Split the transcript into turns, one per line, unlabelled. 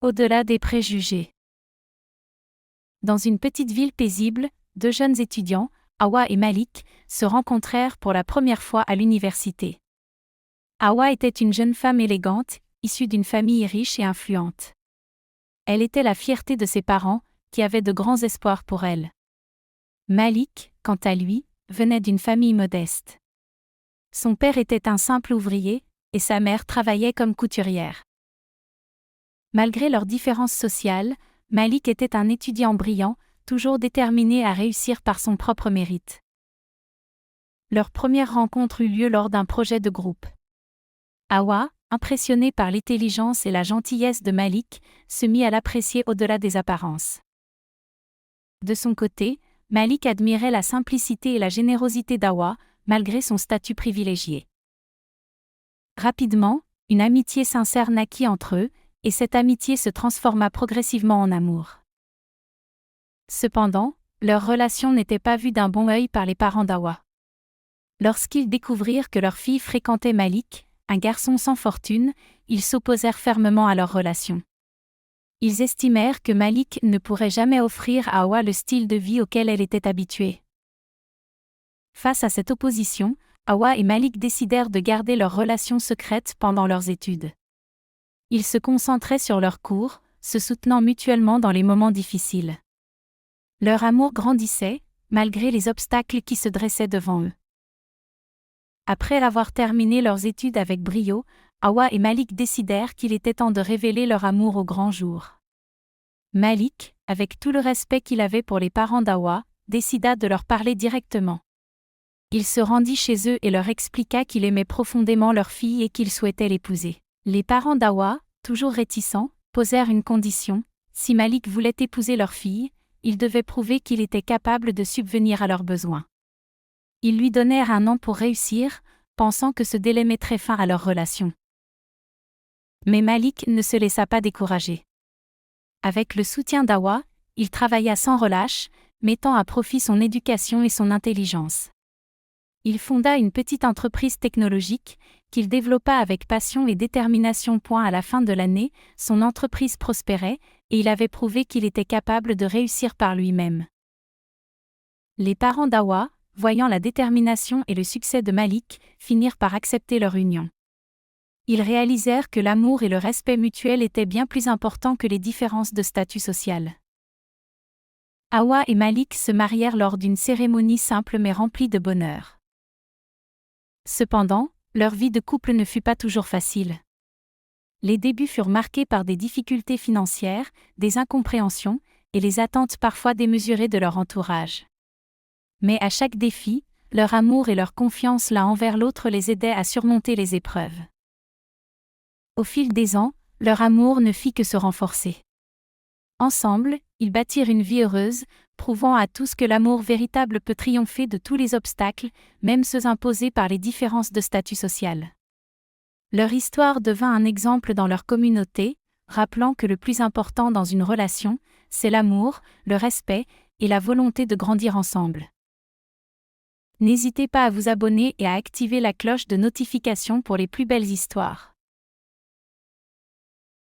Au-delà des préjugés. Dans une petite ville paisible, deux jeunes étudiants, Hawa et Malik, se rencontrèrent pour la première fois à l'université. Hawa était une jeune femme élégante, issue d'une famille riche et influente. Elle était la fierté de ses parents, qui avaient de grands espoirs pour elle. Malik, quant à lui, venait d'une famille modeste. Son père était un simple ouvrier, et sa mère travaillait comme couturière. Malgré leurs différences sociales, Malik était un étudiant brillant, toujours déterminé à réussir par son propre mérite. Leur première rencontre eut lieu lors d'un projet de groupe. Hawa, impressionnée par l'intelligence et la gentillesse de Malik, se mit à l'apprécier au-delà des apparences. De son côté, Malik admirait la simplicité et la générosité d'Hawa, malgré son statut privilégié. Rapidement, une amitié sincère naquit entre eux, et cette amitié se transforma progressivement en amour. Cependant, leur relation n'était pas vue d'un bon œil par les parents d'Hawa. Lorsqu'ils découvrirent que leur fille fréquentait Malik, un garçon sans fortune, ils s'opposèrent fermement à leur relation. Ils estimèrent que Malik ne pourrait jamais offrir à Hawa le style de vie auquel elle était habituée. Face à cette opposition, Hawa et Malik décidèrent de garder leur relation secrète pendant leurs études. Ils se concentraient sur leurs cours, se soutenant mutuellement dans les moments difficiles. Leur amour grandissait, malgré les obstacles qui se dressaient devant eux. Après avoir terminé leurs études avec brio, Hawa et Malik décidèrent qu'il était temps de révéler leur amour au grand jour. Malik, avec tout le respect qu'il avait pour les parents d'Hawa, décida de leur parler directement. Il se rendit chez eux et leur expliqua qu'il aimait profondément leur fille et qu'il souhaitait l'épouser. Les parents d'Hawa, toujours réticents, posèrent une condition: si Malik voulait épouser leur fille, il devait prouver qu'il était capable de subvenir à leurs besoins. Ils lui donnèrent 1 an pour réussir, pensant que ce délai mettrait fin à leur relation. Mais Malik ne se laissa pas décourager. Avec le soutien d'Hawa, il travailla sans relâche, mettant à profit son éducation et son intelligence. Il fonda une petite entreprise technologique, qu'il développa avec passion et détermination. À la fin de l'année, son entreprise prospérait, et il avait prouvé qu'il était capable de réussir par lui-même. Les parents d'Hawa, voyant la détermination et le succès de Malik, finirent par accepter leur union. Ils réalisèrent que l'amour et le respect mutuel étaient bien plus importants que les différences de statut social. Hawa et Malik se marièrent lors d'une cérémonie simple mais remplie de bonheur. Cependant, leur vie de couple ne fut pas toujours facile. Les débuts furent marqués par des difficultés financières, des incompréhensions, et les attentes parfois démesurées de leur entourage. Mais à chaque défi, leur amour et leur confiance l'un envers l'autre les aidaient à surmonter les épreuves. Au fil des ans, leur amour ne fit que se renforcer. Ensemble, ils bâtirent une vie heureuse, prouvant à tous que l'amour véritable peut triompher de tous les obstacles, même ceux imposés par les différences de statut social. Leur histoire devint un exemple dans leur communauté, rappelant que le plus important dans une relation, c'est l'amour, le respect et la volonté de grandir ensemble. N'hésitez pas à vous abonner et à activer la cloche de notification pour les plus belles histoires.